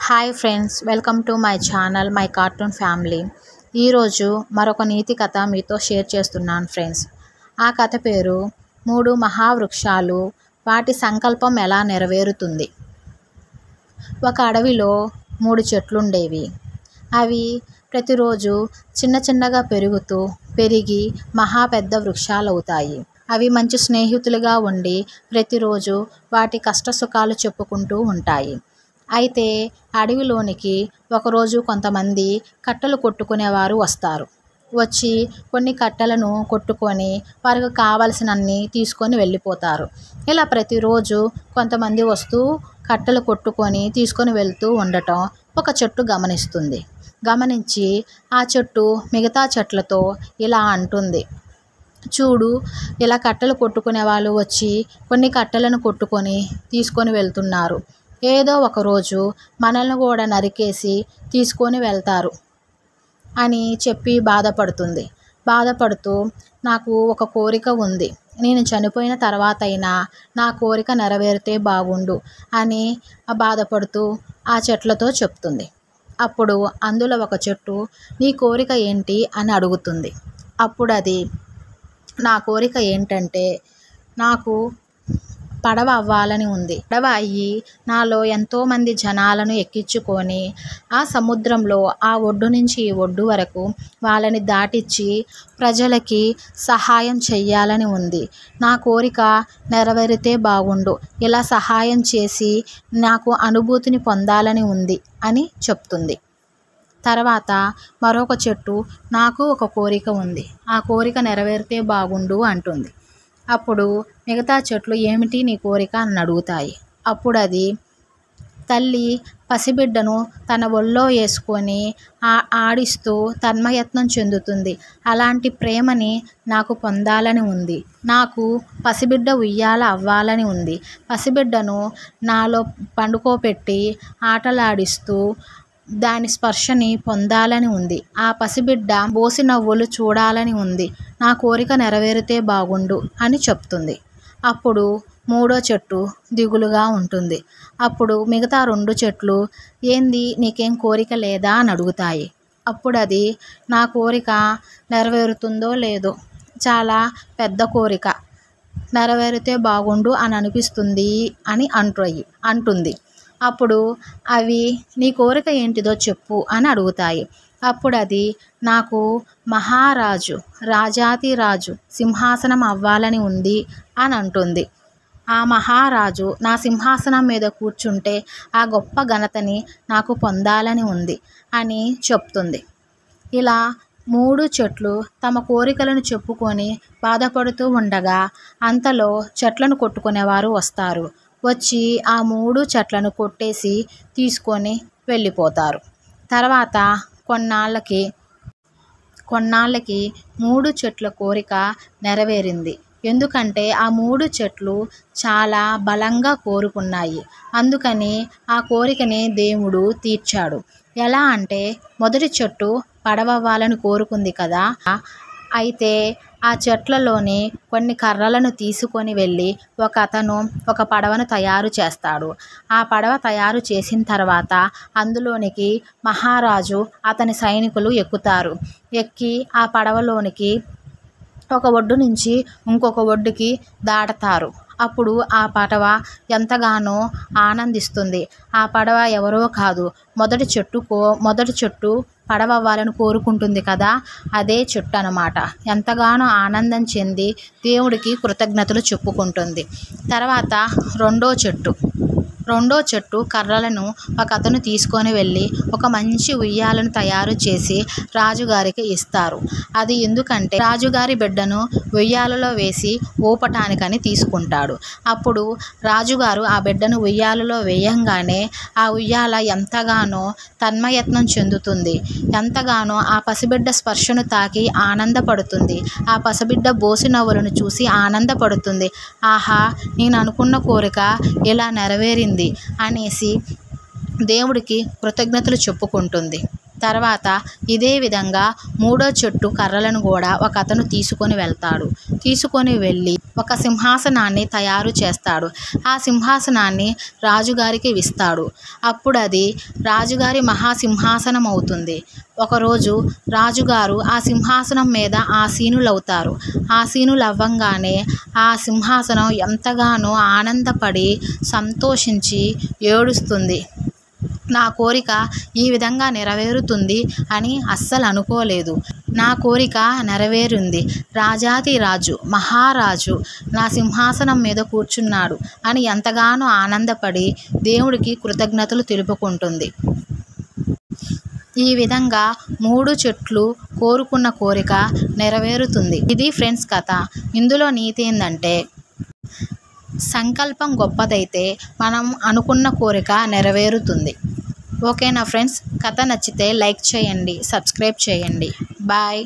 Hi friends, welcome to my channel my cartoon family. ఈరోజు మరొక నీతి కథ మీతో షేర్ చేస్తున్నాను ఫ్రెండ్స్. ఆ కథ పేరు 3 మహావృక్షాలు, వాటి సంకల్పం ఎలా నెరవేరుతుంది. ఒక అడవిలో 3 చెట్లుండేవి. అవి ప్రతిరోజు చిన్న చిన్నగా పెరిగి మహా పెద్ద వృక్షాలవుతాయి. అవి మంచి స్నేహితులుగా ఉండి ప్రతిరోజు వాటి కష్టసుఖాలు చెప్పుకుంటూ ఉంటాయి. అయితే అడవిలోనికి ఒకరోజు కొంతమంది కట్టెలు కొట్టుకునేవారు వస్తారు. వచ్చి కొన్ని కట్టెలను కొట్టుకొని వారికి కావలసినన్ని తీసుకొని వెళ్ళిపోతారు. ఇలా ప్రతిరోజు కొంతమంది వస్తూ కట్టెలు కొట్టుకొని తీసుకొని వెళ్తూ ఉండటం ఒక చెట్టు గమనిస్తుంది. గమనించి ఆ చెట్టు మిగతా చెట్లతో ఇలా అంటుంది, చూడు, ఇలా కట్టెలు కొట్టుకునే వాళ్ళు వచ్చి కొన్ని కట్టెలను కొట్టుకొని తీసుకొని వెళ్తున్నారు. ఏదో ఒకరోజు మనల్ని కూడా నరికేసి తీసుకొని వెళ్తారు అని చెప్పి బాధపడుతూ నాకు ఒక కోరిక ఉంది. నేను చనిపోయిన తర్వాత అయినా నా కోరిక నెరవేరితే బాగుండు అని బాధపడుతూ ఆ చెట్లతో చెప్తుంది. అప్పుడు అందులో ఒక చెట్టు, నీ కోరిక ఏంటి అని అడుగుతుంది. అప్పుడు అది, నా కోరిక ఏంటంటే నాకు పడవ అవ్వాలని ఉంది. పడవ అయ్యి నాలో ఎంతోమంది జనాలను ఎక్కించుకొని ఆ సముద్రంలో ఆ ఒడ్డు నుంచి ఈ ఒడ్డు వరకు వాళ్ళని దాటించి ప్రజలకి సహాయం చెయ్యాలని ఉంది. నా కోరిక నెరవేరితే బాగుండు, ఇలా సహాయం చేసి నాకు అనుభూతిని పొందాలని ఉంది అని చెప్తుంది. తర్వాత మరొక చెట్టు, నాకు ఒక కోరిక ఉంది, ఆ కోరిక నెరవేరితే బాగుండు అంటుంది. అప్పుడు మిగతా చెట్లు, ఏమిటి నీ కోరిక అని అడుగుతాయి. అప్పుడు అది, తల్లి పసిబిడ్డను తన ఒళ్ళో వేసుకొని ఆడిస్తూ తన్మయత్నం చెందుతుంది. అలాంటి ప్రేమని నాకు పొందాలని ఉంది. నాకు పసిబిడ్డ ఉయ్యాల అవ్వాలని ఉంది. పసిబిడ్డను నాలో పండుకోపెట్టి ఆటలాడిస్తూ దాని స్పర్శని పొందాలని ఉంది. ఆ పసిబిడ్డ బోసి నవ్వులు చూడాలని ఉంది. నా కోరిక నెరవేరితే బాగుండు అని చెప్తుంది. అప్పుడు 3వ చెట్టు దిగులుగా ఉంటుంది. అప్పుడు మిగతా 2 చెట్లు, ఏంది, నీకేం కోరిక లేదా అని అడుగుతాయి. అప్పుడు అది, నా కోరిక నెరవేరుతుందో లేదో, చాలా పెద్ద కోరిక, నెరవేరితే బాగుండు అని అనిపిస్తుంది అని అంటుంది. అప్పుడు అవి, నీ కోరిక ఏంటిదో చెప్పు అని అడుగుతాయి. అప్పుడు అది, నాకు రాజాతిరాజు సింహాసనం అవ్వాలని ఉంది అని అంటుంది. ఆ మహారాజు నా సింహాసనం మీద కూర్చుంటే ఆ గొప్ప ఘనతని నాకు పొందాలని ఉంది అని చెప్తుంది. ఇలా 3 చెట్లు తమ కోరికలను చెప్పుకొని బాధపడుతూ ఉండగా అంతలో చెట్లను కొట్టుకునేవారు వస్తారు. వచ్చి ఆ 3 చెట్లను కొట్టేసి తీసుకొని వెళ్ళిపోతారు. తర్వాత కొన్నాళ్ళకి 3 చెట్ల కోరిక నెరవేరింది. ఎందుకంటే ఆ 3 చెట్లు చాలా బలంగా కోరుకున్నాయి. అందుకని ఆ కోరికని దేవుడు తీర్చాడు. ఎలా అంటే, మొదటి చెట్టు పడవవ్వాలని కోరుకుంది కదా, అయితే ఆ చెట్లలోని కొన్ని కర్రలను తీసుకొని వెళ్ళి ఒకతను ఒక పడవను తయారు చేస్తాడు. ఆ పడవ తయారు చేసిన తర్వాత అందులోనికి మహారాజు అతని సైనికులు ఎక్కుతారు. ఎక్కి ఆ పడవలోనికి ఒక ఒడ్డు నుంచి ఇంకొక ఒడ్డుకి దాటతారు. అప్పుడు ఆ పడవ ఎంతగానో ఆనందిస్తుంది. ఆ పడవ ఎవరో కాదు, మొదటి చెట్టు పడవ అవ్వాలని కోరుకుంటుంది కదా, అదే చెట్టు అన్నమాట. ఎంతగానో ఆనందం చెంది దేవుడికి కృతజ్ఞతలు చెప్పుకుంటుంది. తర్వాత రెండో చెట్టు కర్రలను ఒక అతను తీసుకొని వెళ్ళి ఒక మంచి ఉయ్యాలను తయారు చేసి రాజుగారికి ఇస్తారు. అది ఎందుకంటే రాజుగారి బిడ్డను ఉయ్యాలలో వేసి ఊపటానికని తీసుకుంటాడు. అప్పుడు రాజుగారు ఆ బిడ్డను ఉయ్యాలలో వేయంగానే ఆ ఉయ్యాల ఎంతగానో తన్మయత్నం చెందుతుంది. ఎంతగానో ఆ పసిబిడ్డ స్పర్శను తాకి ఆనందపడుతుంది. ఆ పసిబిడ్డ బోసి నవ్వులను చూసి ఆనందపడుతుంది. ఆహా, నేను అనుకున్న కోరిక ఇలా నెరవేరింది అనేసి దేవుడికి కృతజ్ఞతలు చెప్పుకుంటుంది. తర్వాత ఇదే విధంగా 3వ చెట్టు కర్రలను కూడా ఒక అతను తీసుకొని వెళ్తాడు. తీసుకొని వెళ్ళి ఒక సింహాసనాన్ని తయారు చేస్తాడు. ఆ సింహాసనాన్ని రాజుగారికి ఇస్తాడు. అప్పుడు అది రాజుగారి మహాసింహాసనం అవుతుంది. ఒకరోజు రాజుగారు ఆ సింహాసనం మీద ఆసీనులవుతారు. ఆసీనులవ్వంగానే ఆ సింహాసనం ఎంతగానో ఆనందపడి సంతోషించి ఏడుస్తుంది. నా కోరిక ఈ విధంగా నెరవేరుతుంది అని అస్సలు అనుకోలేదు. నా కోరిక నెరవేరింది. రాజాధిరాజు మహారాజు నా సింహాసనం మీద కూర్చున్నాడు అని ఎంతగానో ఆనందపడి దేవుడికి కృతజ్ఞతలు తెలుపుకుంటుంది. ఈ విధంగా 3 చెట్లు కోరుకున్న కోరిక నెరవేరుతుంది. ఇది ఫ్రెండ్స్ కథ. ఇందులో నీతి ఏంటంటే, సంకల్పం గొప్పదైతే మనం అనుకున్న కోరిక నెరవేరుతుంది. ఓకేనా ఫ్రెండ్స్? కథ నచ్చితే లైక్ చేయండి, సబ్స్క్రైబ్ చేయండి. బాయ్.